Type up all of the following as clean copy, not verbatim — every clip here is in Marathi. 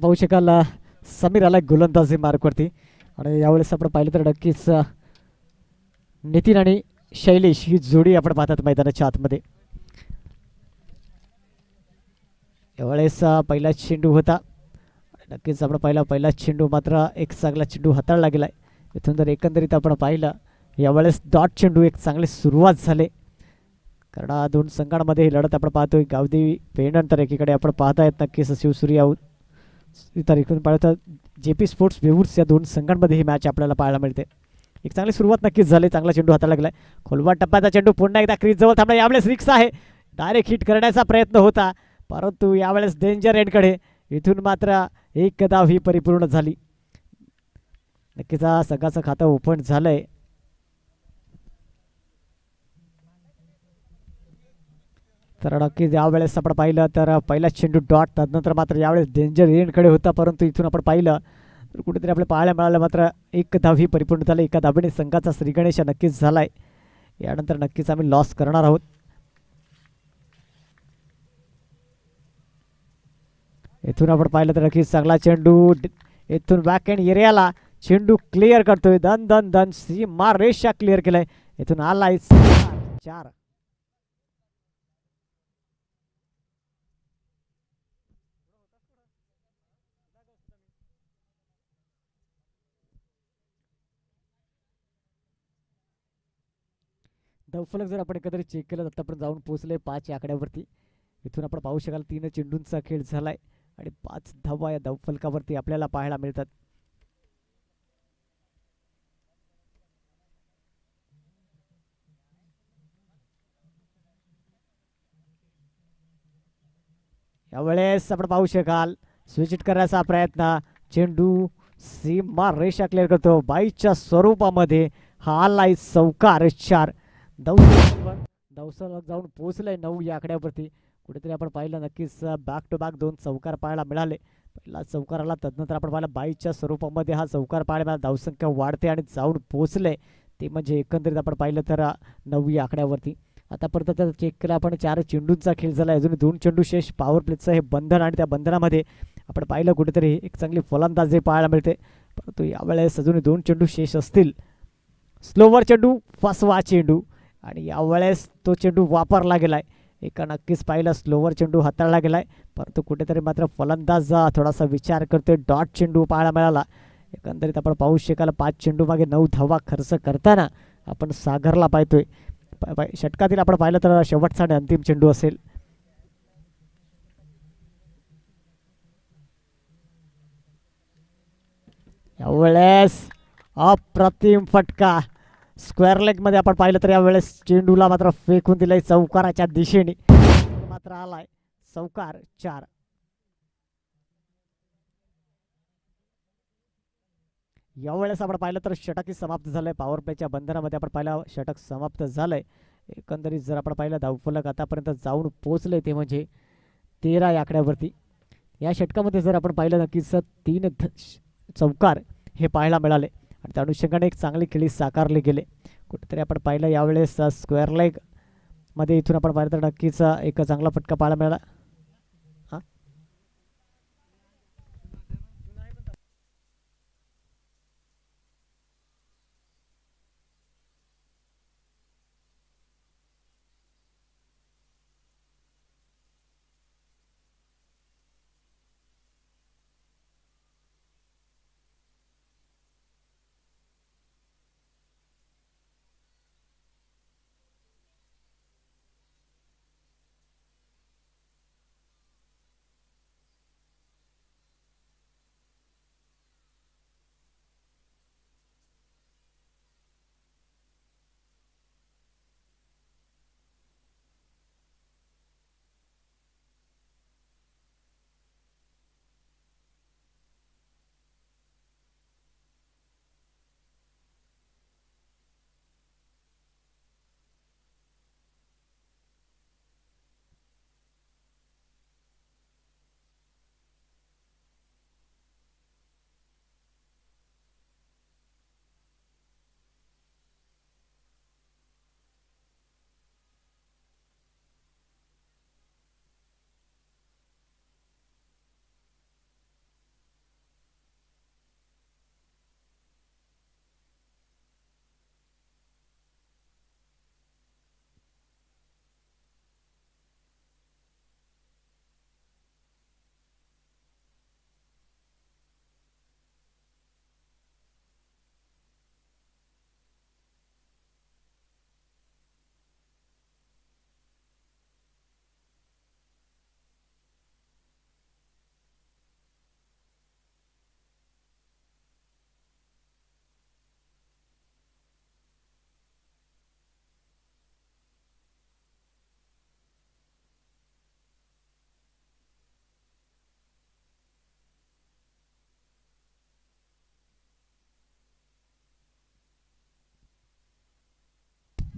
पाहू शकाल समीर आला गोलंदाजी मार्कवरती आणि यावेळेस आपण पाहिलं तर नक्कीच नितीन आणि शैलेश ही जोडी आपण पाहतात मैदानाच्या आतमध्ये. यावेळेस पहिला चेंडू होता, नक्कीच आपण पहिला चेंडू मात्र एक चांगला चेंडू हाताळला गेलाय. इथून जर एकंदरीत आपण पाहिलं यावेळेस डॉट चेंडू एक चांगली सुरुवात झाली, कारण दोन संघांमध्ये ही लढत आपण पाहतोय. गावदेवी पेणनंतर एकीकडे आपण पाहतायत नक्कीच शिवसूर्या, इतर इकडून पाहतो JP स्पोर्ट्स वेवूर्स या दोन संघांमध्ये ही मॅच आपल्याला पाहायला मिळते. एक चांगली सुरुवात नक्कीच झाली, चांगला चेंडू हाताला लागलाय. खोलवा टप्प्याचा चेंडू पुन्हा एकदा क्रीज जवळ थांबला. यावेळेस रिक्स आहे, डायरेक्ट हिट करण्याचा प्रयत्न होता, परंतु यावेळेस डेंजर एंडकडे. इथून मात्र एक धाव ही परिपूर्ण झाली. नक्कीच संघाचं खातं ओपन झालंय. तर नक्कीच यावेळेस आपण पाहिलं तर पहिला चेंडू डॉट, त्यानंतर मात्र यावेळेस डेंजर एंडकडे होता, परंतु इथून आपण पाहिलं तर कुठेतरी आपल्याला पाहायला मिळालं मात्र एक धाव ही परिपूर्ण झाली. एका धावेने संघाचा श्रीगणेश नक्कीच झालाय. यानंतर नक्कीच आम्ही लॉस करणार आहोत. इथून आपण पाहिलं तर नक्कीच चांगला चेंडू इथून बॅक एंड एरियाला चेंडू क्लिअर करतोय. धन धन धन सीमा रेषा क्लिअर केलाय. इथून आलाय 4. धावफलक जर आपण एकंदरीत चेक केलं तर आतापर्यंत जाऊन पोहोचले 5 या आकड्यावरती. इथून आपण पाहू शकाल 3 चेंडूंचा खेळ झालाय आणि 5 धावा या धावफलकावरती आपल्याला पाहायला मिळतात. यावेळेस आपण पाहू शकाल स्विच करण्याचा प्रयत्न, चेंडू सीमा रेषा क्लिअर करतो. बाईच्या स्वरूपामध्ये हा आलाय चौकार 4. दौसला जाऊन पोहोचलंय 9 या आकड्यावरती. कुठेतरी आपण पाहिलं नक्कीच बॅक टू बॅक 2 चौकार पाहायला मिळाले. पहिला चौकार आला, त्यानंतर आपण पाहिलं बाईच्या स्वरूपामध्ये हा चौकार पाहायला मिळाला. धावसंख्या वाढते आणि जाऊन पोहोचले ते म्हणजे एकंदरीत आपण पाहिलं तर 9 या आकड्यावरती. आतापर्यंत त्याचा चेक केला आपण 4 चेंडूंचा खेळ झाला, अजून 2 चेंडू शेष. पॉवर प्लेचं हे बंधन आणि त्या बंधनामध्ये आपण पाहिलं कुठेतरी एक चांगली फलंदाजी पाहायला मिळते, परंतु यावेळेस अजून 2 चेंडू शेष असतील. स्लोवर चेंडू, फसवा चेंडू आणि यावेळेस तो चेंडू वापरला गेलाय. एका नक्कीच पाहिलं स्लोवर चेंडू हाताळला गेलाय, परंतु कुठेतरी मात्र फलंदाज थोडासा विचार करतोय. डॉट चेंडू पाहायला मिळाला. एकंदरीत आपण पाहू शकाल 5 चेंडू मागे 9 धावा खर्च करताना आपण सागरला पाहतोय. षटकातील आपण पाहिलं तर शेवटचा आणि अंतिम चेंडू असेल. यावेळेस अप्रतिम फटका स्क्वेअर लेग मध्ये आपण पाहिलं तर यावेळेस चेंडूला मात्र फेकून दिलाय चौकाराच्या दिशेने, मात्र आलाय चौकार 4. यावेळेस आपण पाहिलं तर षटकही समाप्त झालंय. पॉवर प्लेच्या बंधनामध्ये आपण पाहिलं षटक समाप्त झालंय. एकंदरीत जर आपण पाहिलं धावफलक आतापर्यंत जाऊन पोहोचले ते म्हणजे 13 या आकड्यावरती. या षटकामध्ये जर आपण पाहिलं नक्कीच 3 चौकार हे पाहायला मिळाले आणि त्या अनुषंगाने एक चांगली खेळी साकारले गेले. कुठेतरी आपण पाहिलं यावेळेस स्क्वेअर लेग मध्ये इथून आपण पाहिलं तर नक्कीच एक चांगला फटका पाहायला मिळाला.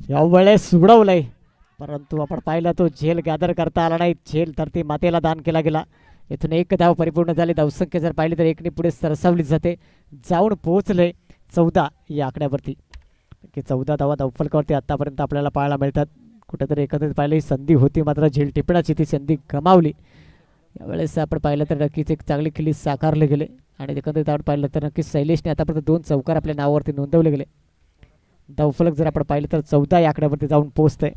यावेळेस उडवलंय, परंतु आपण पाहिलं तो झेल गॅदर करता आला नाही. झेल धरती मातेला दान केला गेला. इथून एक धाव परिपूर्ण झाली. धावसंख्या जर पाहिली तर एकने पुढे सरसावली जाते. जाऊन पोहोचले 14 या आकड्यावरती की 14 धावा धावफलकावरती आतापर्यंत आपल्याला पाहायला मिळतात. कुठेतरी एकंदरीत पाहिलं ही संधी होती, मात्र झेल टिपण्याची ती संधी गमावली. यावेळेस आपण पाहिलं तर नक्कीच एक चांगली खिल्ली साकारले गेले आणि एकंदरीत आपण पाहिलं तर नक्कीच शैलेशने आतापर्यंत 2 चौकार आपल्या नावावरती नोंदवले गेले. धावफलक जर आपण पाहिलं तर 14 या आकड्यावरती जाऊन पोहोचतंय.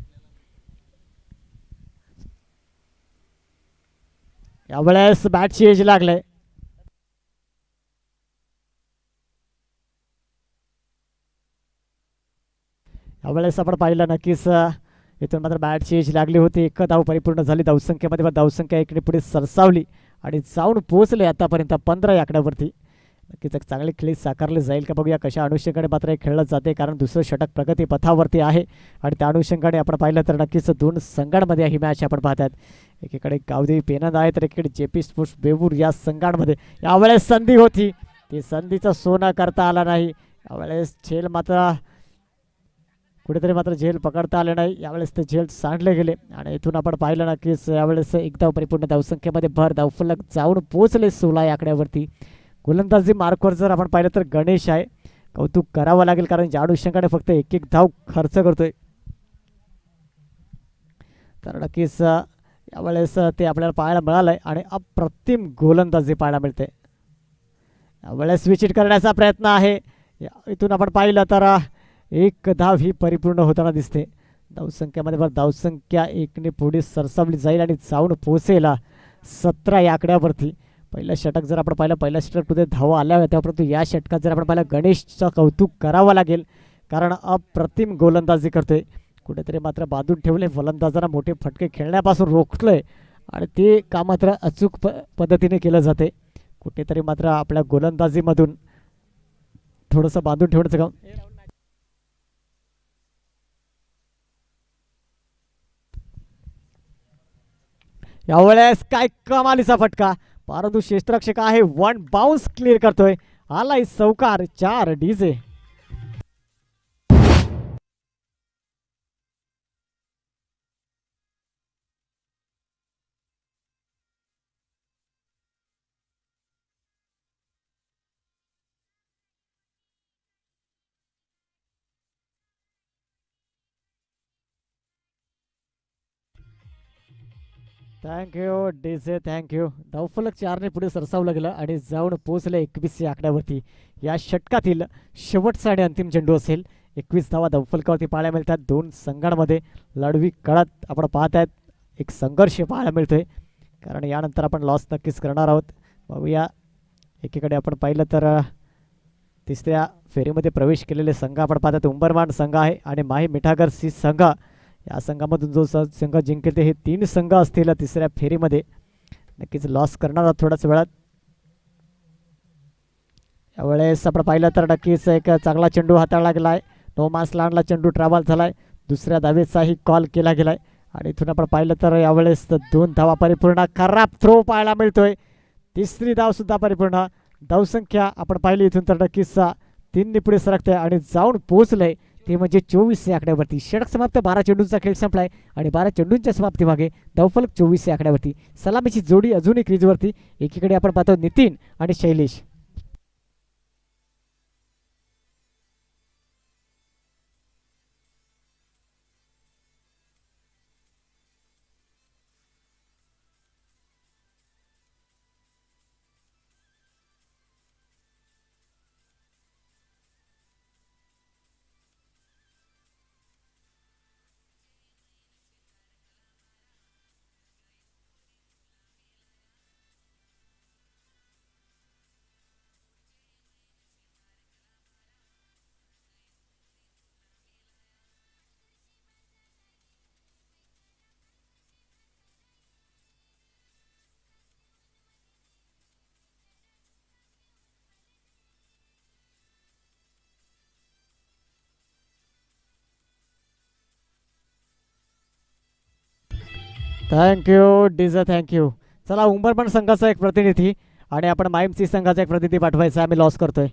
यावेळेस बॅटची एज लागले. यावेळेस आपण पाहिलं नक्कीच इथून मात्र बॅटची एज लागली होती. एक धाव परिपूर्ण झाली. धावसंख्येमध्ये धावसंख्या एकने पुढे सरसावली आणि जाऊन पोहोचले आतापर्यंत 15 या आकड्यावरती. नक्कीच एक चांगली खेळी साकारली जाईल का बघूया. कशा अनुषंगाने मात्र हे खेळलं जाते, कारण दुसरं षटक प्रगती पथावरती आहे आणि त्या अनुषंगाने आपण पाहिलं तर नक्कीच 2 संघांमध्ये ही मॅच आपण पाहतात. एकीकडे गावदेवी पेनंद आहे तर एकीकडे जेपी स्पोर्ट्स बेवूर या संघांमध्ये. यावेळेस संधी होती, ती संधीचं सोनं करता आला नाही. यावेळेस झेल मात्र कुठेतरी मात्र झेल पकडता आले नाही. यावेळेस ते झेल सांडले गेले आणि इथून आपण पाहिलं नक्कीच यावेळेस एक धाव परिपूर्ण धावसंख्येमध्ये भर. धावफलक जाऊन पोहोचले 16 या आकड्यावरती. गोलंदाजी मार्कवर जर आपण पाहिलं तर गणेश आहे. कौतुक करावं लागेल, कारण ज्या अनुषंगाने फक्त एक एक धाव खर्च करतोय, तर नक्कीच यावेळेस ते आपल्याला पाहायला मिळालंय आणि अप्रतिम गोलंदाजी पाहायला मिळते. यावेळेस विचिट करण्याचा प्रयत्न आहे. इथून आपण पाहिलं तर एक धाव ही परिपूर्ण होताना दिसते. धावसंख्येमध्ये धावसंख्या एकने पुढे सरसावली जाईल आणि जाऊन पोहोचेल 17 या आकड्यावरती. पहिलं षटक जर आपण पाहिलं, पहिल्या षटकमध्ये धावा आल्या होत्या, परंतु या षटकात जर आपण पाहिलं गणेशचं कौतुक करावं लागेल, कारण अप्रतिम गोलंदाजी करतोय. कुठेतरी मात्र बांधून ठेवले, फलंदाजांना मोठे फटके खेळण्यापासून रोखलंय आणि ते काम मात्र अचूक पद्धतीने केलं जाते. कुठेतरी मात्र आपल्या गोलंदाजीमधून थोडंसं बांधून ठेवण्याचं काम. यावेळेस काय कमालीचा फटका, परंतु क्षेत्ररक्षक आहे 1 बाउन्स क्लिअर करतोय. आलाय चौकार 4 डीजे. Thank you DJ, thank you. धावफलक 4ने पुढे सरसावलं गेलं आणि जाऊन पोहोचले 21 या आकड्यावरती. या षटकातील शेवटचा आणि अंतिम चेंडू असेल. 21 धावा धावफलकावरती पाहायला मिळतात. 2 संघांमध्ये लढवी कळत आपण पाहत आहेत. एक संघर्ष पाहायला मिळतोय, कारण यानंतर आपण लॉस नक्कीच करणार आहोत. बघूया, एकीकडे आपण पाहिलं तर तिसऱ्या फेरीमध्ये प्रवेश केलेले संघ आपण पाहतात. उंबरमान संघ आहे आणि माही मिठागर सी संघ. या संघामधून जो संघ जिंकेल ते हे 3 संघ असतील तिसऱ्या फेरीमध्ये. नक्कीच लॉस करणार आहोत थोड्याच वेळात. यावेळेस आपण पाहिलं तर नक्कीच एक चांगला चेंडू हाताळला गेला आहे. नो मास लांडला चेंडू ट्रॅव्हल झाला आहे. दुसऱ्या धावेचाही कॉल केला गेला आहे आणि इथून आपण पाहिलं तर यावेळेस 2 धावा परिपूर्ण. खराब थ्रो पाहायला मिळतोय. तिसरी धावसुद्धा परिपूर्ण. धावसंख्या आपण पाहिली इथून तर नक्कीच 3 पुढे सरकते आणि जाऊन पोहोचलंय ते म्हणजे 24 या आकड्यावरती. षटक समाप्त. 12 चेंडूंचा खेळ संपलाय आणि 12 चेंडूंच्या समाप्तीमागे धावफलक 24 या आकड्यावरती. सलामीची जोडी अजूनही क्रीजवरती. एकीकडे आपण पाहतो नितीन आणि शैलेश. Thank you DJ, thank you. चला, उंबरमण संघाचा एक प्रतिनिधी आणि आपण माईमसी संघाचा एक प्रतिनिधी पाठवायचा. आम्ही लॉस करतोय.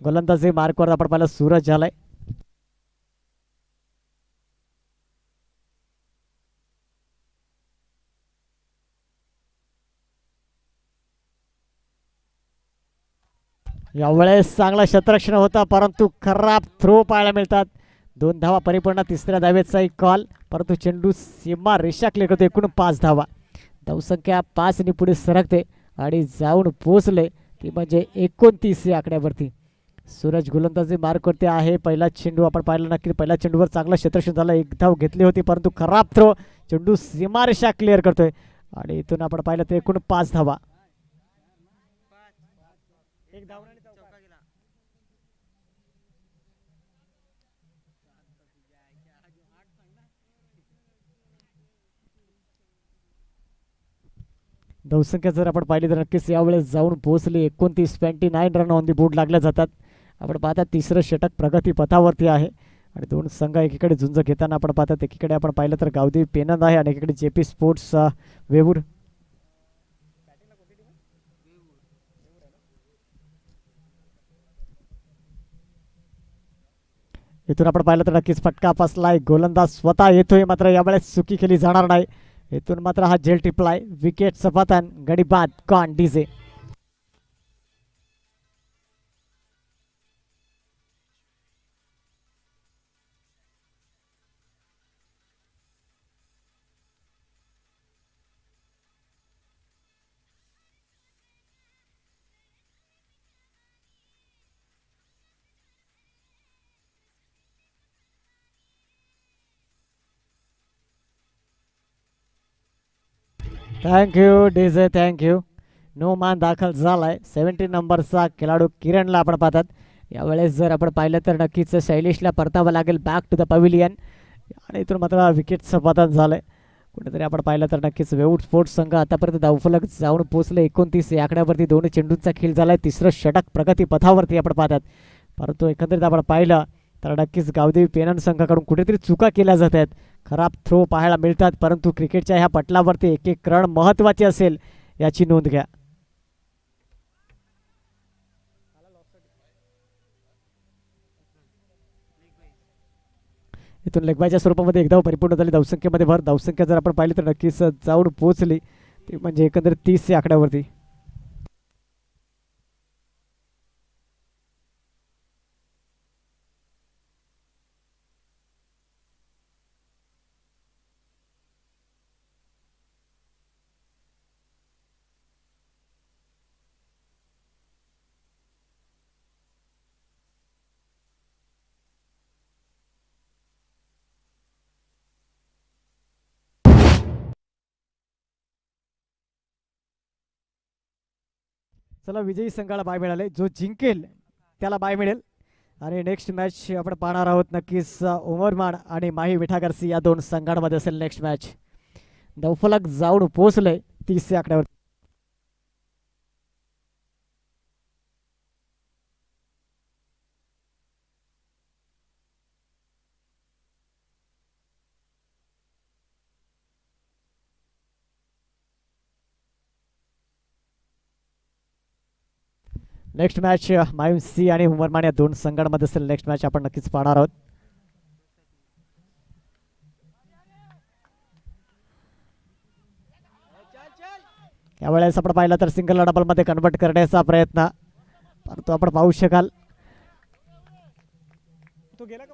गोलंदाजी मार्कवर आपण पाहिलं सूरज झालाय. यावेळेस चांगला क्षेत्ररक्षण होता परंतु खराब थ्रो पाहायला मिळतात. 2 धावा परिपूर्ण, तिसऱ्या धावेचा एक कॉल, परंतु चेंडू सीमा रेषा क्लिअर करतो. एकूण 5 धावा, धावसंख्या 5 ने पुढे सरकते आणि जाऊन पोहोचले ती म्हणजे 29 या आकड्यावरती. सूरज गोलंदाजी मार्क करते आहे. पहिला चेंडू आपण पाहिला नक्की, पहिल्या चेंडूवर चांगला क्षेत्ररक्षण झालं, एक धाव घेतली होती परंतु खराब थ्रो, चेंडू सीमारेषा क्लिअर करतोय आणि इथून आपण पाहिलं तर एकूण 5 धावा. धावसंख्या जर आपण पाहिली तर नक्कीच यावेळेस जाऊन पोहोचली. 29 रन ऑन दी बोर्ड लागल्या जातात. आपण पाहता तिसरं षटक प्रगती पथावरती आहे आणि दोन संघ एकीकडे झुंज घेताना आपण पाहतात. एकीकडे आपण पाहिलं तर गावदेवी पेनंद आहे आणि एकीकडे जेपी स्पोर्ट्स वेवूर. इथून आपण पाहिलं तर नक्कीच फटका फसलाय. गोलंदाज स्वतः येतोय मात्र यावेळेस चुकी केली जाणार नाही. इथून मात्र हा झेल टिपलाय. विकेटचं पतन, गडी बाद, gone DJ. Thank you DJ, thank you. New man दाखल झालाय. 17 नंबरचा खेळाडू किरणला आपण पाहतात. यावेळेस जर आपण पाहिलं तर नक्कीच शैलेशला परतावं लागेल बॅक टू द पॅव्हिलियन आणि इथून मात्र विकेटचं पतन झालंय. कुठेतरी आपण पाहिलं तर नक्कीच वेवूर स्पोर्ट्स संघ आतापर्यंत धावफलक जाऊन पोहोचले 29 या आकड्यावरती. दोन चेंडूंचा खेळ झालाय. तिसरं षटक प्रगती पथावरती आपण पाहतात. परंतु एकंदरीत आपण पाहिलं तर नक्कीच गावदेवी पेनंद संघाकडून कुठेतरी चुका केल्या जात आहेत. खराब थ्रो पाहायला मिळतात परंतु क्रिकेटच्या ह्या पटलावरती एक एक रन महत्त्वाचे असेल याची नोंद घ्या. इथून लेगबायच्या स्वरूपामध्ये एकदा परिपूर्ण झाली. धावसंख्येमध्ये भर. धावसंख्या जर आपण पाहिली तर नक्कीच जाऊन पोहोचली ती म्हणजे एकंदरीत 30 या आकड्यावरती. चला, विजयी संघाला बाय मिळाले. जो जिंकेल त्याला बाय मिळेल आणि नेक्स्ट मॅच आपण पाहणार आहोत नक्कीच उमरमान आणि माही विठागरसी या दोन संघांमध्ये असेल नेक्स्ट मॅच. धावफलक जाऊन पोहोचले 30 या आकड्यावर. नेक्स्ट मॅच मायूम सी आणि उमरमान या दोन संघांमध्ये असेल नेक्स्ट मॅच आपण नक्कीच पाहणार आहोत. यावेळेस आपण पाहिलं तर सिंगल डबलमध्ये कन्वर्ट करण्याचा प्रयत्न, परंतु आपण पाहू शकाल तो गेला का.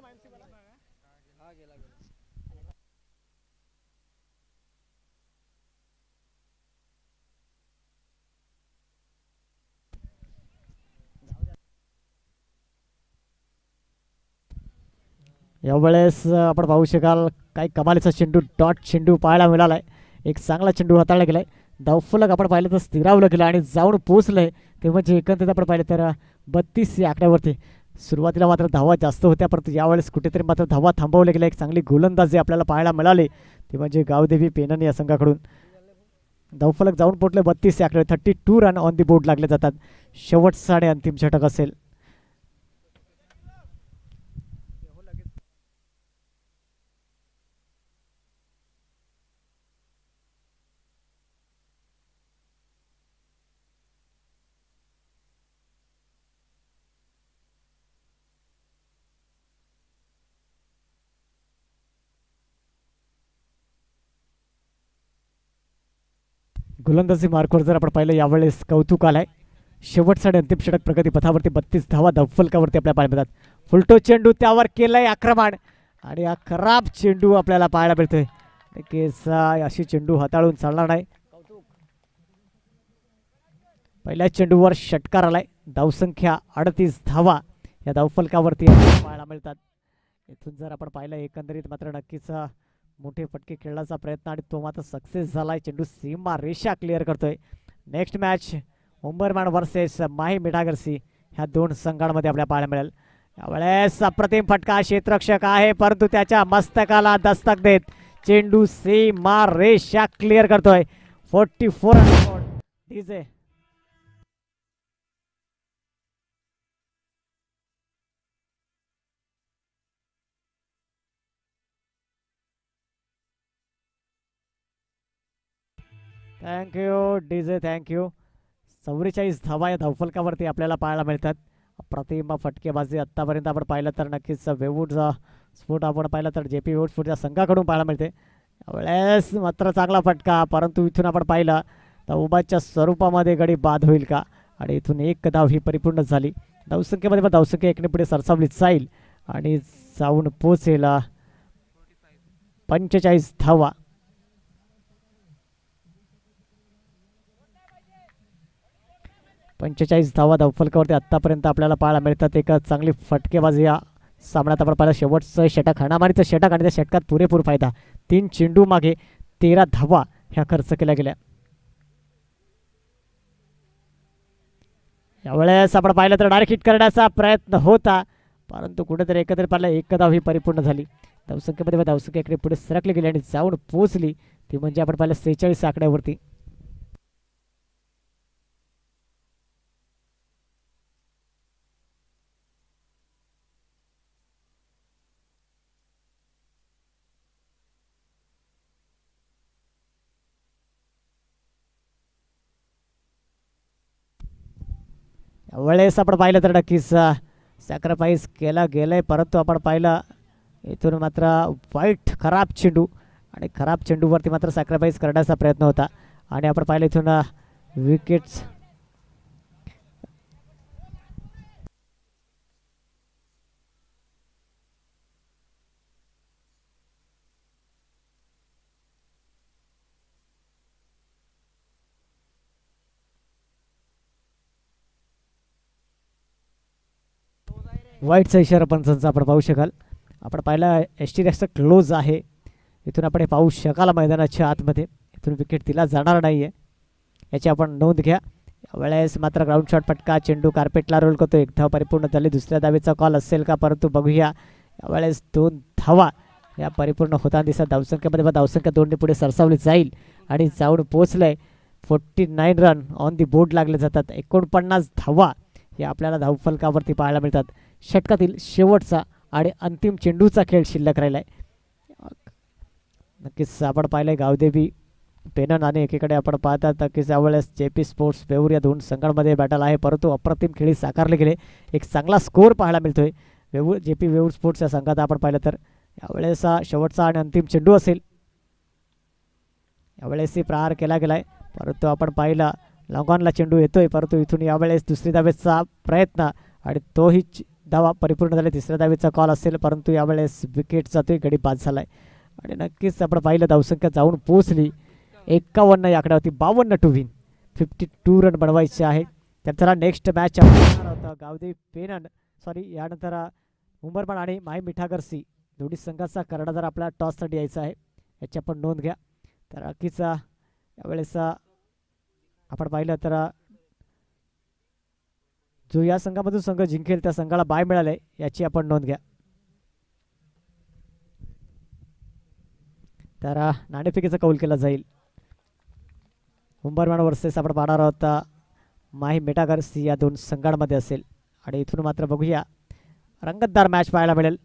यावेळेस आपण पाहू शकाल काही कमालीचा चेंडू, डॉट चेंडू पाहायला मिळालाय. एक चांगला चेंडू हाताळला गेलाय. धावफलक आपण पाहिलं तर स्थिरावलं गेलं आणि जाऊन पोहोचलंय ते म्हणजे एकंदरीत आपण पाहिलं तर 32 या आकड्यावरती. सुरुवातीला मात्र धावा जास्त होत्या परंतु यावेळेस कुठेतरी मात्र धावा थांबवल्या गेल्या. एक चांगली गोलंदाजी आपल्याला पाहायला मिळाली ते म्हणजे गावदेवी पेनंद या संघाकडून. धावफलक जाऊन पोहोचले 32 या आकड्यावर. 32 रन ऑन दी बोर्ड लागले जातात. शेवटचा आणि अंतिम षटक असेल. गोलंदाजी मार्कवर जर आपण पाहिलं यावेळेस कौतुक आलाय. शेवटचा आणि अंतिम षटक प्रगती पथावरती 32 धावा धावफलकावरती आपल्या पाहायला मिळतात. फुलटो चेंडू त्यावर केलंय आक्रमण आणि हा खराब चेंडू आपल्याला पाहायला मिळतोय. नक्कीच अशी चेंडू हाताळून चालणार नाही. पहिल्या चेंडूवर षटकार आलाय. धावसंख्या 38 धावा या धावफलकावरती पाहायला मिळतात. इथून जर आपण पाहिलं एकंदरीत मात्र नक्कीच मोठे फटके खेळण्याचा प्रयत्न आणि तो मात्र सक्सेस झालाय. चेंडू सीमा रेषा क्लिअर करतोय. नेक्स्ट मॅच उंबरमॅन वर्सेस माही मिठागरसी ह्या दोन संघांमध्ये आपल्याला पाहायला मिळेल. यावेळेस अप्रतिम फटका क्षेत्ररक्षक आहे परंतु त्याच्या मस्तकाला दस्तक देत चेंडू सीमा रेषा क्लिअर करतोय. 44 डीजे थँक्यू डीजे थँक्यू. 44 धावा या धावफलकावरती आपल्याला पाहायला मिळतात. अप्रतिम फटकेबाजी आत्तापर्यंत आपण पाहिलं तर नक्कीच वेवूडचा स्फोट आपण पाहिला तर JP वेवूड स्फोटच्या संघाकडून पाहायला मिळते. यावेळेस मात्र चांगला फटका परंतु इथून आपण पाहिलं तर उबाच्या स्वरूपामध्ये गडी बाद होईल का आणि इथून एक धाव ही परिपूर्ण झाली. धावसंख्येमध्ये धावसंख्या एकने पुढे सरसावली जाईल आणि जाऊन पोचेल 45 धावा. धावा धावफलकावरती आत्तापर्यंत आपल्याला पाहायला मिळतात. एक चांगली फटकेबाजी या सामन्यात आपण पाहिलं. शेवटचं षटक हाणामारीचं षटक आणि त्या षटकात पुरेपूर फायदा. 3 चेंडू मागे 13 धावा ह्या खर्च केल्या गेल्या. यावेळेस आपण पाहिलं तर डायरेक्ट हिट करण्याचा प्रयत्न होता परंतु कुठेतरी एकत्रित पाहिलं एक धाव ही परिपूर्ण झाली. धावसंख्येमध्ये धावसंख्या इकडे पुढे सरकली गेली आणि जाऊन पोचली ती म्हणजे आपण पाहिलं 46 आकड्यावरती. यावेळेस आपण पाहिलं तर नक्कीच सॅक्रिफाईस केला गेलंय परंतु आपण पाहिलं इथून मात्र वाईट खराब चेंडू आणि खराब चेंडूवरती मात्र सॅक्रिफाईस करण्याचा प्रयत्न होता आणि आपण पाहिलं इथून विकेट्स वाईटचा इशारा पंचांचा आपण पाहू शकाल. आपण पाहिला ST रॅक्सचा क्लोज आहे. इथून आपण हे पाहू शकाल मैदानाच्या आतमध्ये. इथून विकेट दिला जाणार नाही आहे याची आपण नोंद घ्या. यावेळेस मात्र ग्राउंड शॉट फटका चेंडू कार्पेटला रोल करतो. एक धाव परिपूर्ण झाली. दुसऱ्या धावेचा कॉल असेल का परंतु बघूया. यावेळेस 2 धावा या परिपूर्ण होताना दिसत. धावसंख्येमध्ये धावसंख्या 2ने पुढे सरसावली जाईल आणि जाऊन पोचलंय. 49 रन ऑन दी बोर्ड लागले जातात. 49 धावा हे आपल्याला धावफलकावरती पाहायला मिळतात. षटकातील शेवटचा आणि अंतिम चेंडूचा खेळ शिल्लक राहिलाय. नक्कीच आपण पाहिलंय गावदेवी पेनन आणि एकीकडे आपण पाहतात नक्कीच यावेळेस JP स्पोर्ट्स वेऊर या दोन संघांमध्ये बॅटल आहे परंतु अप्रतिम खेळी साकारले गेले. एक चांगला स्कोअर पाहायला मिळतोय JP वेऊर स्पोर्ट्स या संघात आपण पाहिलं तर. यावेळेस शेवटचा आणि अंतिम चेंडू असेल. यावेळेस प्रहार केला गेलाय परंतु आपण पाहिलं लॉंगॉनला चेंडू येतोय परंतु इथून यावेळेस दुसरी धावेचा प्रयत्न आणि तोही धावा परिपूर्ण झाले. तिसऱ्या धावेचा कॉल असेल परंतु यावेळेस विकेट जातोय. गडी बाद झालाय आणि नक्कीच आपण पाहिलं धावसंख्या जाऊन पोहोचली 51 या आकड्यावरती. 52 टू विन. 52 रन बनवायचे आहे. त्यानंतर नेक्स्ट मॅच होता गावदेवी पेनन यानंतर उंबरमॅन आणि माही मिठागरसी दोन्ही संघाचा कर्णधार आपला टॉससाठी यायचा आहे याची आपण नोंद घ्या. तर नक्कीच यावेळेस आपण पाहिलं तर जो या संघामधून संघ जिंकेल त्या संघाला बाय मिळाले याची आपण नोंद घ्या. तर नाणेफेकीचा कौल केला जाईल. उंबरमॅन वर्सेस आपण पाहणार आहोत माही मिठागरसी या दोन संघांमध्ये असेल आणि इथून मात्र बघूया रंगतदार मॅच पाहायला मिळेल.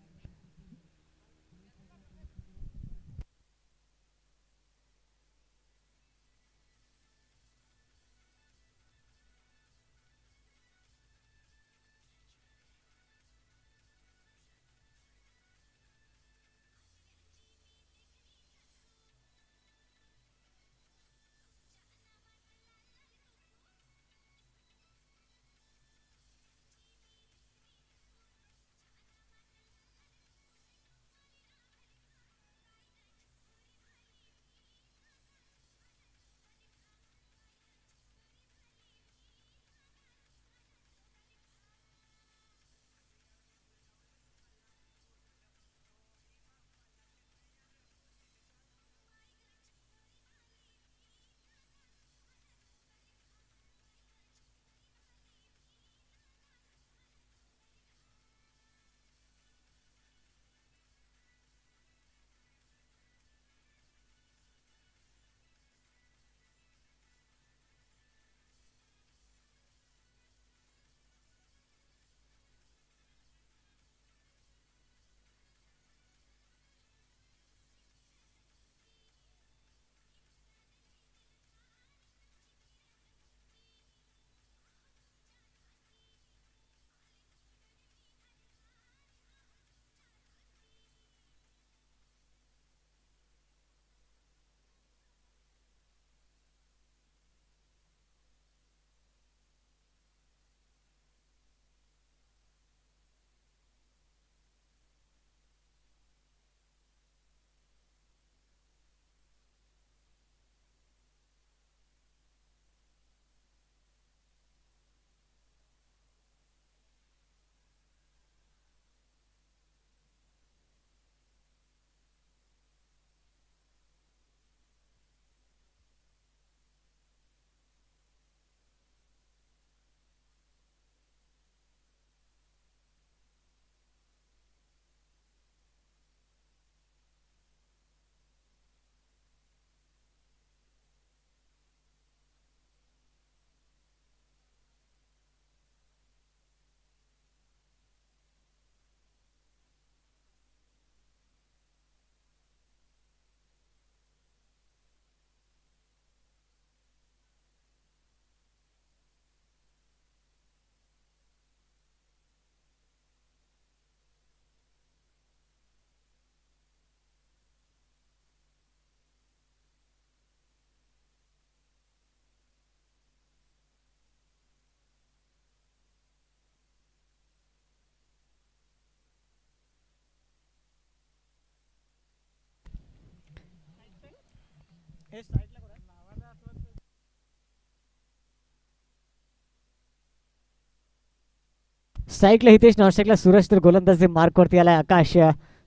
स्ट्राईकला हितेश, नॉन स्ट्राईकला सूरज, तर गोलंदाजी मार्कवरती आलाय आकाश.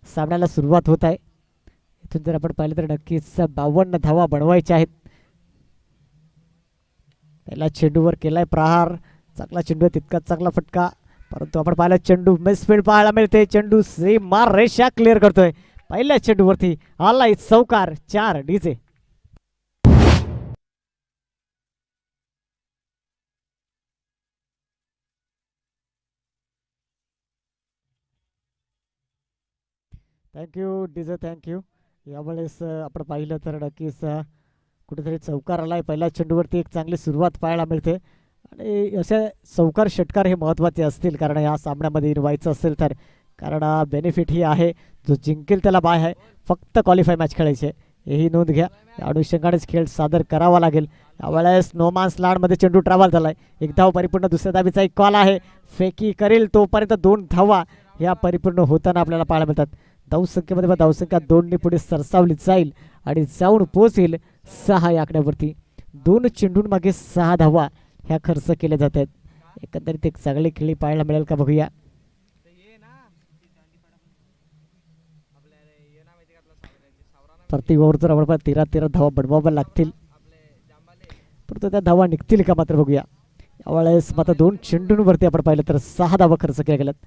सामन्याला सुरुवात होत आहे. इथून जर आपण पाहिलं तर नक्कीच 52 धावा बनवायच्या आहेत. पहिला चेंडूवर केलाय प्रहार, चांगला चेंडू आहे, तितकाच चांगला फटका, परंतु आपण पाहिला चेंडू मिसफील्ड पाहायला मिळते. चेंडू सीमा रेषा क्लिअर करतोय. पहिल्या चेंडूवरती आलाय चौकार. 4 डीजे. Thank you DJ, thank you. यावेळेस आपण पाहिलं तर नक्कीच कुठेतरी चौकार आलाय. पहिल्या चेंडूवरती एक चांगली सुरुवात पाहायला मिळते आणि असे चौकार षटकार हे महत्त्वाचे असतील, कारण या सामन्यामध्ये व्हायचं असेल तर. कारण बेनिफिट ही आहे, जो जिंकेल त्याला बाय आहे. फक्त क्वालिफाय मॅच खेळायचे, हेही नोंद घ्या. या अनुषंगानेच खेळ सादर करावा लागेल. यावेळेस नोमान्स लँडमध्ये चेंडू ट्रॅव्हल झालाय. एक धाव परिपूर्ण, दुसऱ्या धावीचा एक कॉल आहे. फेकी करेल तोपर्यंत 2 धावा ह्या परिपूर्ण होताना आपल्याला पाहायला मिळतात. धावसंख्येमध्ये धावसंख्या 2 पुढे सरसावली जाईल आणि जाऊन पोहोचेल 6 या आकड्यावरती. 2 चेंडूंमागे 6 धावा ह्या खर्च केल्या जात आहेत. एकंदरीत एक चांगली खेळी पाहायला मिळेल का बघूया. प्रत्येक ओव्हर जर आपण 13-13 धावा बनवाव्या लागतील, परंतु त्या धावा निघतील का मात्र बघूया. यावेळेस मात्र 2 चेंडूंवरती आपण पाहिलं तर 6 धावा खर्च केल्या गेल्यात.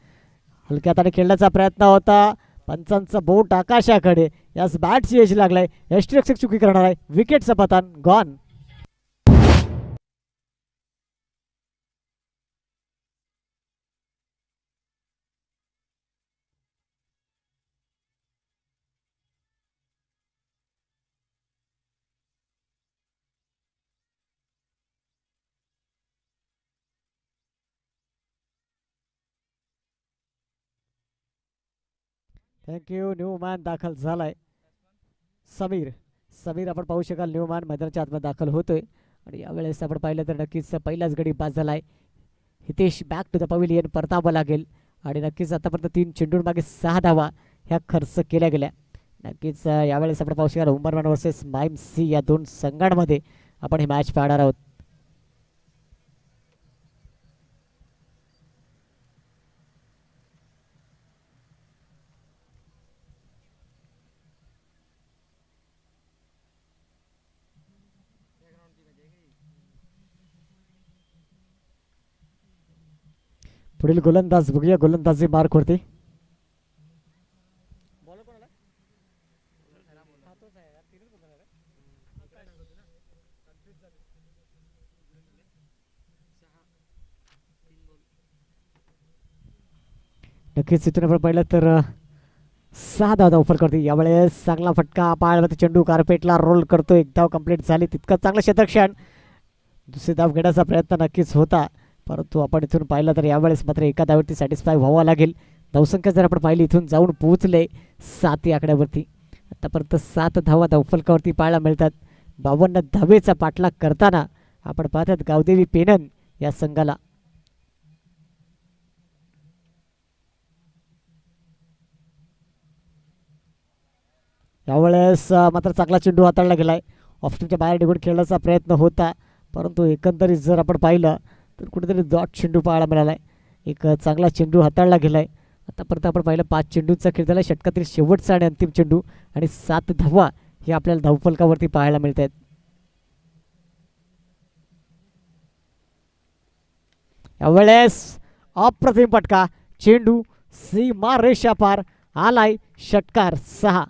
हलक्या हाताने खेळण्याचा प्रयत्न होता, पंचांचा बोट आकाशाकडे. यास बॅटची एज लागलाय. यष्टीरक्षक चुकी करणार आहे. विकेटचं पतन गॉन. थँक्यू. न्यू मॅन दाखल झालाय. समीर, समीर आपण पाहू शकाल न्यू मॅन मैदानाच्या आतमध्ये दाखल होतोय. आणि यावेळेस आपण पाहिलं तर नक्कीच पहिलाच गडी बाद झालाय. Hitesh back to the pavilion परतावं लागेल. आणि नक्कीच आतापर्यंत 3 चेंडूंमागे 6 धावा ह्या खर्च केल्या गेल्या. नक्कीच यावेळेस आपण पाहू शकाल उमरमॅन वर्सेस माइम सी या 2 संघांमध्ये आपण ही मॅच पाहणार आहोत. पुढील गोलंदाज बघूया, गोलंदाजी मार्कवरती. नक्कीच इथून आपण पाहिलं तर 6 धाव ऑफर करते. यावेळेस चांगला फटका पाहायला, चेंडू कार्पेटला रोल करतो. एक धाव कंप्लीट झाली, तितकं चांगलं क्षेत्रक्षण. दुसरी धाव घेण्याचा प्रयत्न नक्कीच होता, परंतु आपण इथून पाहिलं तर यावेळेस मात्र एका धावेवरती सॅटिस्फाय व्हावं लागेल. धावसंख्या जर आपण पाहिली इथून जाऊन पोहोचले 7 या आकड्यावरती. आतापर्यंत 7 धावा धावफलकावरती पाहायला मिळतात. 52 धावेचा पाठलाग करताना आपण पाहतात गावदेवी पेनन या संघाला. यावेळेस मात्र चांगला चेंडू हाताळला गेलाय. ऑफस्टमच्या बाहेर निघून खेळण्याचा प्रयत्न होता, परंतु एकंदरीत जर आपण पाहिलं तर कुठेतरी डॉट चेंडू पाहायला मिळालाय. एक चांगला चेंडू हाताळला गेलाय. आतापर्यंत आपण पाहिलं 5 चेंडूंचा खेळ झाला, षटकातील शेवटचा आणि अंतिम चेंडू आणि 7 धावा हे आपल्याला धावफलकावरती पाहायला मिळत आहेत. यावेळेस अप्रतिम पटका, चेंडू सीमा रेषा पार, आलाय षटकार. 6.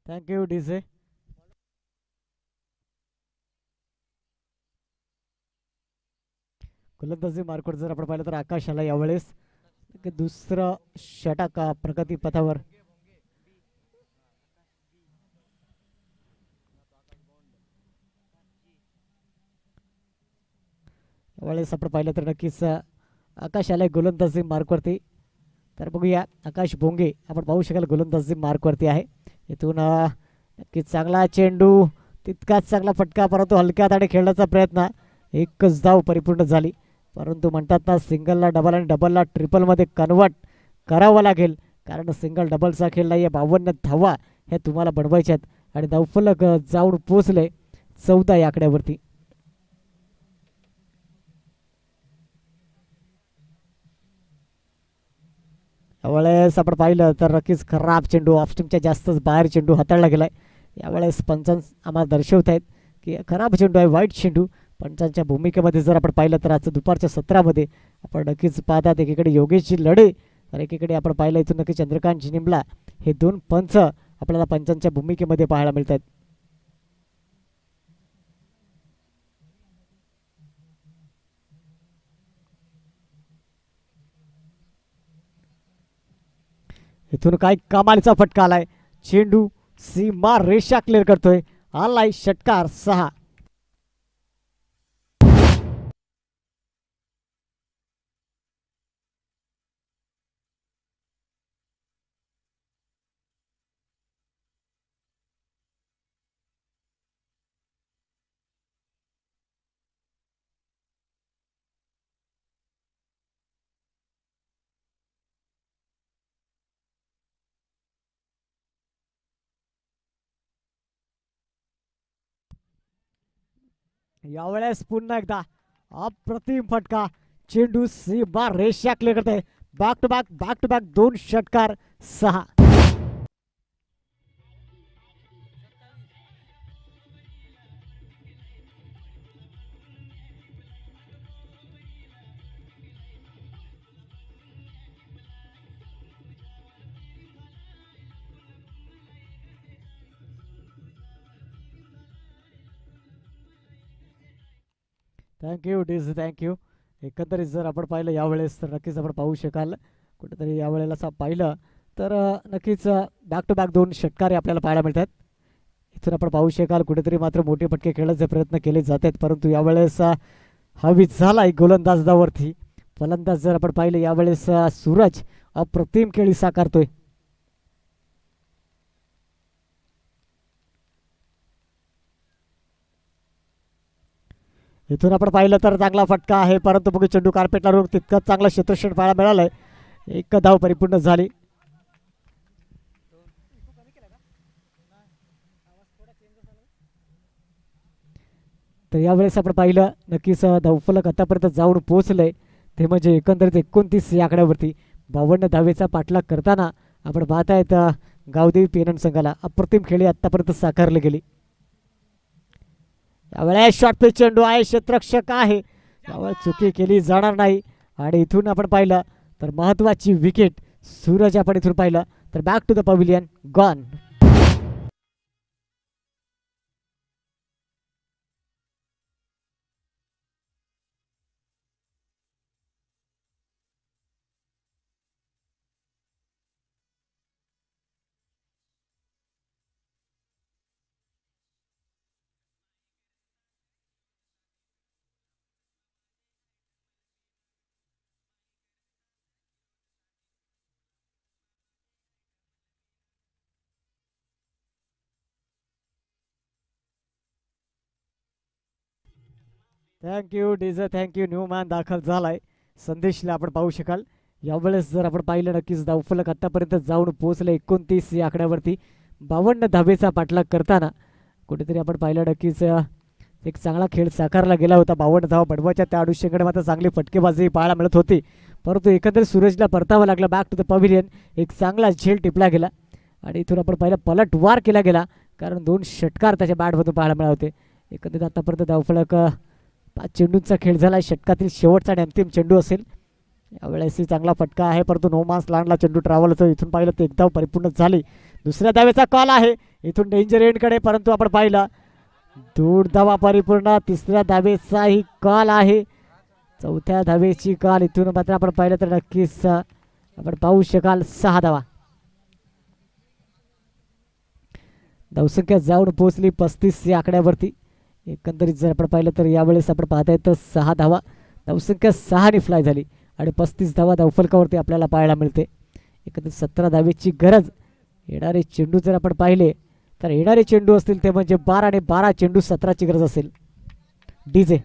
Thank you DJ. गोलंदाजी मार्कवर जर आपण पाहिलं तर आकाश आला यावेळेस दुसरं षटक प्रगती पथावर. यावेळेस आपण पाहिलं तर नक्कीच आकाश आलाय गोलंदाजी मार्कवरती. तर बघूया आकाश भोंगे आपण पाहू शकाल गोलंदाजी मार्कवरती आहे. इथून नक्कीच चांगला चेंडू तितकाच चांगला फटका परंतु हलक्या हाताने खेळण्याचा प्रयत्न. एकच धाव परिपूर्ण झाली परंतु म्हणतात ना सिंगलला डबल आणि डबलला ट्रिपलमध्ये कन्वर्ट करावं लागेल कारण सिंगल डबलचा खेळ नाही आहे. 52 धावा हे तुम्हाला बनवायच्यात आणि धावफलक जाऊन पोचले 14 या आकड्यावरती. यावेळेस आपण पाहिलं तर नक्कीच खराब चेंडू ऑफस्टमच्या जास्तच बाहेर चेंडू हाताळला गेलाय. यावेळेस पंचांस आम्हाला दर्शवत आहेत की खराब चेंडू आहे वाईट चेंडू. पंचांच्या भूमिकेमध्ये जर आपण पाहिलं तर आजचं दुपारच्या सत्रामध्ये आपण नक्कीच पाहतात एकीकडे योगेशजी लढे तर एकीकडे आपण पाहिलं इथून नक्की चंद्रकांत जिनिमला हे दोन पंच आपल्याला पंचांच्या भूमिकेमध्ये पाहायला मिळतात. इथून काय कमालीचा फटका आलाय. चेंडू सीमा रेषा क्लिअर करतोय. आलाय षटकार 6. यावेळेस पुन्हा एकदा अप्रतिम फटका. चेंडू सीमा रेषा क्लिअर करते. बॅक टू बॅक 2 षटकार 6. Thank you DJ thank you. एकंदरीत जर आपण पाहिलं यावेळेस तर नक्कीच आपण पाहू शकाल कुठेतरी यावेळेला असं पाहिलं तर नक्कीच बॅक टू बॅक 2 षटकारे आपल्याला पाहायला मिळतात. इथून आपण पाहू शकाल कुठेतरी मात्र मोठे फटके खेळण्याचे प्रयत्न केले जात आहेत परंतु यावेळेस हवी झाला गोलंदाजावरती. फलंदाज जर आपण पाहिलं यावेळेस सूरज अप्रतिम खेळी साकारतोय. इथून आपण पाहिलं तर चांगला फटका आहे परंतु बघू चेंडू कार्पेटला रोग तितकंच चांगला क्षेत्रक्षण पाहायला मिळालंय. 1 धाव परिपूर्ण झाली. तर यावेळेस आपण पाहिलं नक्कीच धावफलक आतापर्यंत जाऊन पोहोचलंय ते म्हणजे एकंदरीत 29 या आकड्यावरती 52 धावेचा पाठलाग करताना आपण पाहत आहेत गावदेवी पेनन संघाला अप्रतिम खेळी आतापर्यंत साकारली गेली. यावेळेस शॉर्ट पिच चेंडू आहे क्षेत्ररक्षक आहे यावेळेस चुकी केली जाणार नाही आणि इथून आपण पाहिलं तर महत्वाची विकेट सूरज आपण इथून पाहिलं तर back to the pavilion gone. Thank you DJ thank you. New man दाखल झालाय संदेशला आपण पाहू शकाल. यावेळेस जर आपण पाहिलं नक्कीच धावफलक आतापर्यंत जाऊन पोहोचले 29 या आकड्यावरती 52 धावेचा पाठलाग करताना कुठेतरी आपण पाहिलं नक्कीच एक चांगला खेळ साकारला गेला होता. 52 धावा बनवायच्या त्या अनुषंगाने मात्र चांगली फटकेबाजी पाहायला मिळत होती परंतु एकंदरीत सूरजला परतावं लागलं. बॅक टू द पॅव्हिलियन एक चांगला झेल टिपला गेला आणि इथून आपण पाहिलं पलटवार केला गेला कारण 2 षटकार त्याच्या बॅटमधून पाहायला मिळाले होते. एकंदरीत आतापर्यंत धावफलक 5 चेंडूंचा खेळ झाला. षटकातील शेवटचा आणि अंतिम चेंडू असेल. यावेळेस चांगला फटका आहे परंतु नो मार्क्स लांडला चेंडू ट्रॅव्हल होतो. इथून पाहिलं तर 1 धाव परिपूर्ण झाली. दुसऱ्या धावेचा कॉल आहे इथून डेंजर एंडकडे परंतु आपण पाहिलं 2 धावा परिपूर्ण. तिसऱ्या धावेचाही कॉल आहे. चौथ्या धावेची कॉल. इथून मात्र आपण पाहिलं तर नक्कीच आपण पाहू शकाल 6 धावा. धावसंख्या जाऊन पोहोचली 35 या आकड्यावरती. एकंदरीत जर आपण पाहिलं तर यावेळेस आपण पाहता येतं 6 धावा. धावसंख्या 6 फ्लाय झाली आणि 35 धावा धावफलकावरती आपल्याला पाहायला मिळते. एकंदरीत 17 धावेची गरज. येणारे चेंडू जर आपण पाहिले तर येणारे चेंडू असतील ते म्हणजे 12 आणि 12 चेंडू 17ची गरज असेल. DJ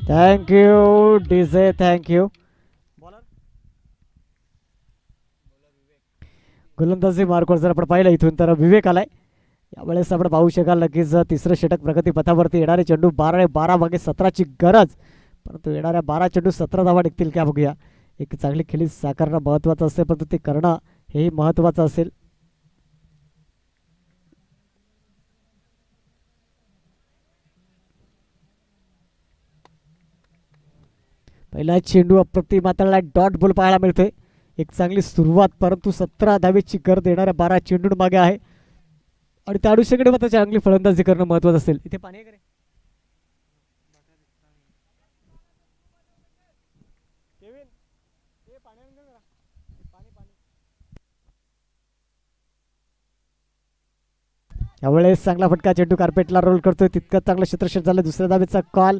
thank you DJ thank you. गोलंदाजी मार्कवर जर आपण पाहिलं इथून तर विवेक आलाय. यावेळेस आपण पाहू शकाल नक्कीच तिसरं षटक प्रगतीपथावरती. येणारे चेंडू 12 आणि 12 मागे 17ची गरज. परंतु येणाऱ्या 12 चेंडू 17 धावा निघतील का बघूया. एक चांगली खेळी साकारणं महत्त्वाचं असेल परंतु ते करणं हेही महत्त्वाचं असेल. पहिला चेंडू अप्रतिम मात्र डॉट बॉल पाहायला मिळतोय. एक चांगली सुरुवात परंतु 17 धावेची गरज येणाऱ्या 12 चेंडू मागे आहे आणि त्या अनुषंगाने मात्र चांगली फलंदाजी करणं महत्त्वाचं असेल. इथे पाणी करे यावेळेस चांगला फटका. चेंडू कार्पेटला रोल करतोय. तितकं चांगलं क्षेत्रक्षण झालं. दुसऱ्या धावेचा कॉल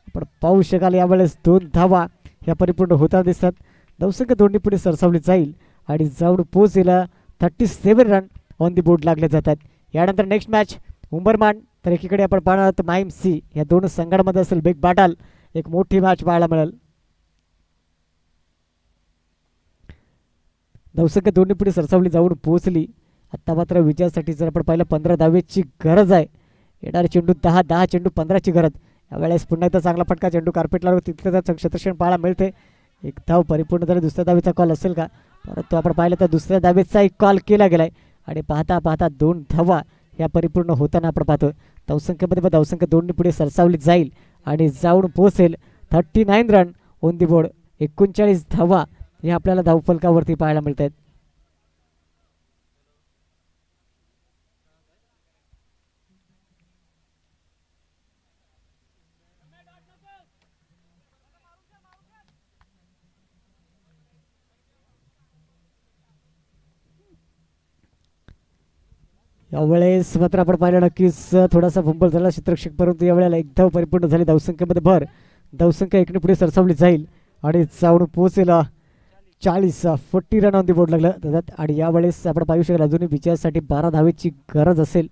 आपण पाहू शकाल. यावेळेस 2 धावा ह्या परिपूर्ण होताना दिसतात. धावसंख्या दोन्ही पुढे सरसावली जाईल आणि जाऊन पोहोचेल 37 रन ऑन दी बोर्ड लागले जातात. यानंतर नेक्स्ट मॅच उंबरमान तर एकीकडे आपण पाहणार आहोत माहीम सी. या दोन संघांमध्ये असेल बिग बॅटल. एक मोठी मॅच पाहायला मिळेल. धावसंख्या दोन्ही पुढे सरसावली जाऊन पोहोचली. आता मात्र विजयासाठी जर आपण पाहिलं 15 धावेची गरज आहे. येणारे चेंडू 10 चेंडू 15ची गरज. यावेळेस पुन्हा एकदा चांगला फटका. चेंडू कार्पेटला तितकं क्षेत्रक्षण पाहायला मिळते. एक धाव परिपूर्ण झाली. दुसऱ्या धावेचा कॉल असेल का परंतु आपण पाहिलं तर दुसऱ्या धावेचा एक कॉल केला गेलाय आणि पाहता पाहता 2 धावा ह्या परिपूर्ण होताना आपण पाहतो. धावसंख्येमध्ये धावसंख्या दोन्ही पुढे सरसावली जाईल आणि जाऊन पोहोचेल 39 रन ऑन दी बोर्ड. 39 धावा हे आपल्याला धावफलकावरती पाहायला मिळत आहेत. यावेळेस मात्र आपण पाहिलं नक्कीच थोडासा फंबल झाला क्षेत्ररक्षक परंतु यावेळेला एक धाव परिपूर्ण झाली. धावसंख्येमध्ये भर. धावसंख्या एकने पुढे सरसावली जाईल आणि जाऊन पोहोचेल 40 रन ऑन दी बोर्ड लागलं जातात. आणि यावेळेस आपण पाहू शकाल अजूनही विजयासाठी 12 धावेची गरज असेल.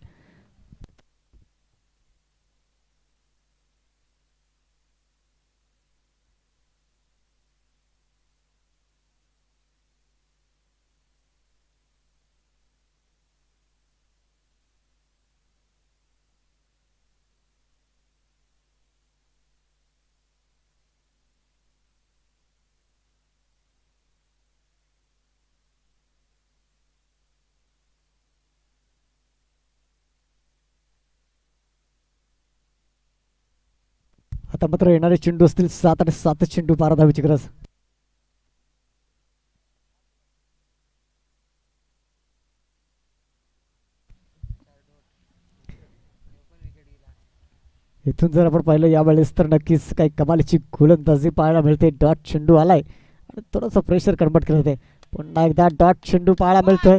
आता मात्र येणारे चेंडू असतील 7 आणि 7 चेंडू 12 धावेची गरज. इथून जर आपण पाहिलं यावेळेस तर नक्कीच काही कमालीची गोलंदाजी पाहायला मिळते. डॉट चेंडू आलाय आणि थोडंसं प्रेशर कन्वर्ट केलं जाते. पुन्हा एकदा डॉट चेंडू पाहायला मिळतोय.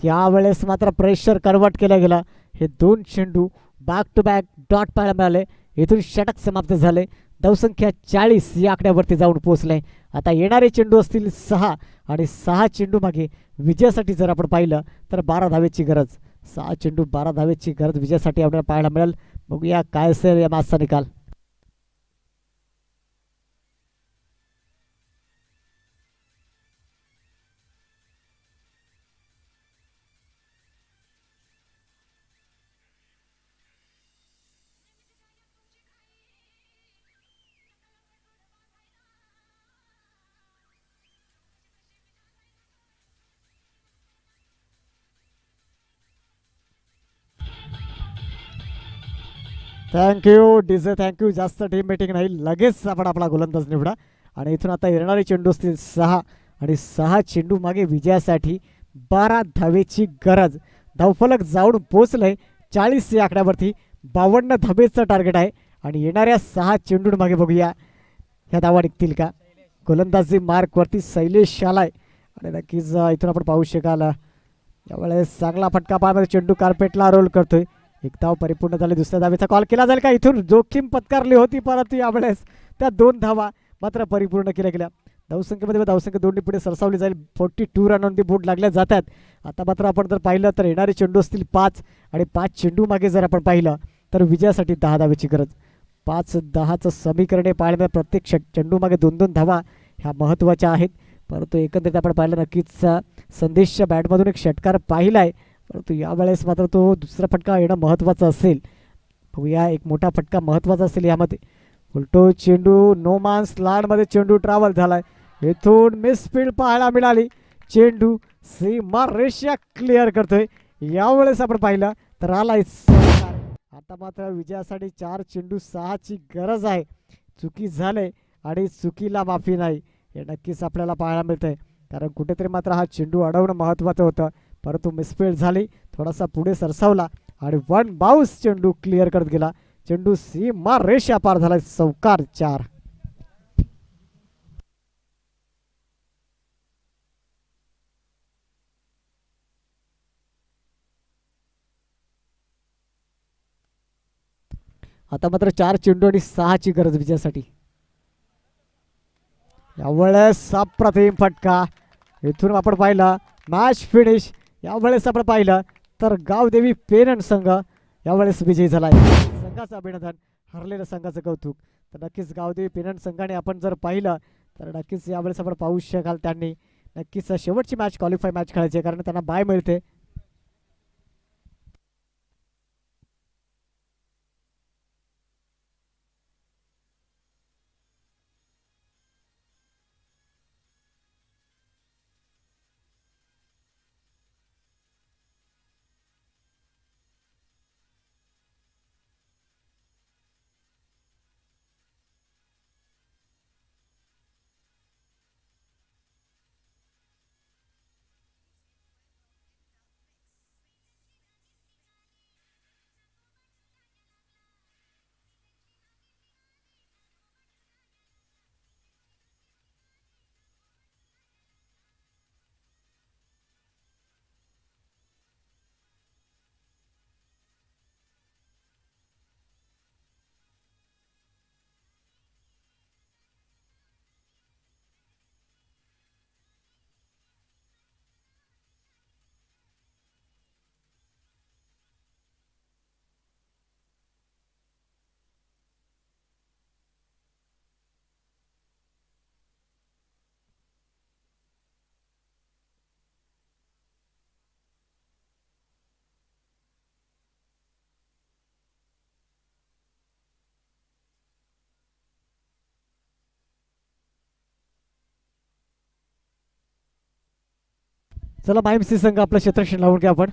यावेळेस मात्र प्रेशर कन्वर्ट केला गेला. हे 2 चेंडू बॅक टू बॅक डॉट पाहायला मिळाले. इथून षटक समाप्त झाले. धावसंख्या 40 या आकड्यावरती जाऊन पोहोचले. आता येणारे चेंडू असतील 6 आणि 6 चेंडू मागे विजयासाठी जर आपण पाहिलं तर 12 धावेची गरज. 6 चेंडू 12 धावेची गरज विजयासाठी आपल्याला पाहायला मिळेल. बघूया काय असेल या मॅचचा निकाल. Thank you DJ, thank you. जास्त टीम मीटिंग नाही, लगेच आपण आपला गोलंदाज निवडा. आणि इथून आता येणारे चेंडू असतील 6 आणि 6 चेंडू मागे विजयासाठी 12 धावेची गरज. धावफलक जाऊन पोचलंय 40 या आकड्यावरती. 52 धावेचं टार्गेट आहे आणि येणाऱ्या 6 चेंडूंमागे बघूया ह्या धावा निघतील का. गोलंदाजी मार्कवरती शैलेश आलाय आणि नक्कीच इथून आपण पाहू शकाल यावेळेस चांगला फटका पाहण्यामध्ये चेंडू कार्पेटला रोल करतोय. एक धाव परिपूर्ण झाली. दुसऱ्या धावेचा कॉल केला जाईल का. इथून जोखीम पत्कारली होती परंतु यावेळेस त्या 2 धावा मात्र परिपूर्ण केल्या गेल्या. धावसंख्येमध्ये धावसंख्या 2 पुढे सरसावली जाईल. 42 रन ऑन दी बोर्ड लागल्या जातात. आता मात्र आपण जर पाहिलं तर येणारे चेंडू असतील 5 आणि 5 चेंडू मागे जर आपण पाहिलं तर विजयासाठी 10 धावेची गरज. 5-10चं समीकरण पाहिलं प्रत्येक चेंडू मागे 2-2 धावा ह्या महत्त्वाच्या आहेत. परंतु एकंदरीत आपण पाहिलं नक्कीच संदेशच्या बॅटमधून एक षटकार पाहिला आहे. परंतु यावेळेस मात्र तो दुसरा फटका येणं महत्त्वाचं असेल. बघूया एक मोठा फटका महत्त्वाचा असेल यामध्ये. उलटो चेंडू नो मान्स लँडमध्ये चेंडू ट्रॅव्हल झालाय. इथून मिसफील्ड पाहायला मिळाली. चेंडू सीमा रेषा क्लिअर करतोय. यावेळेस आपण पाहिलं तर आलाय. आता मात्र विजयासाठी 4 चेंडू 6ची गरज आहे. चुकी झाले आणि चुकीला माफी नाही हे नक्कीच आपल्याला पाहायला मिळतंय. कारण कुठेतरी मात्र हा चेंडू अडवणं महत्त्वाचं होतं परंतु मिसफील्ड झाली. थोडासा पुढे सरसावला आणि 1 बाउन्स चेंडू क्लिअर करत गेला. चेंडू सीमा रेषा पार झाला. चौकार 4. आता मात्र 4 चेंडू आणि 6ची गरज विजयासाठी. यावेळेस अप्रतिम फटका. इथून आपण पाहिलं मॅच फिनिश. यावेळेस आपण पाहिलं तर गावदेवी पेनन संघ यावेळेस विजयी झाला. संघाचं अभिनंदन, हरलेल्या संघाचं कौतुक. तर नक्कीच गावदेवी पेनन संघाने आपण जर पाहिलं तर नक्कीच यावेळेस आपण पाहू शकाल त्यांनी नक्कीच शेवटची मॅच क्वालिफाय मॅच खेळायची कारण त्यांना बाय मिळते. चला माईमसी संघ आपलं क्षेत्रक्षण लावून घ्या आपण.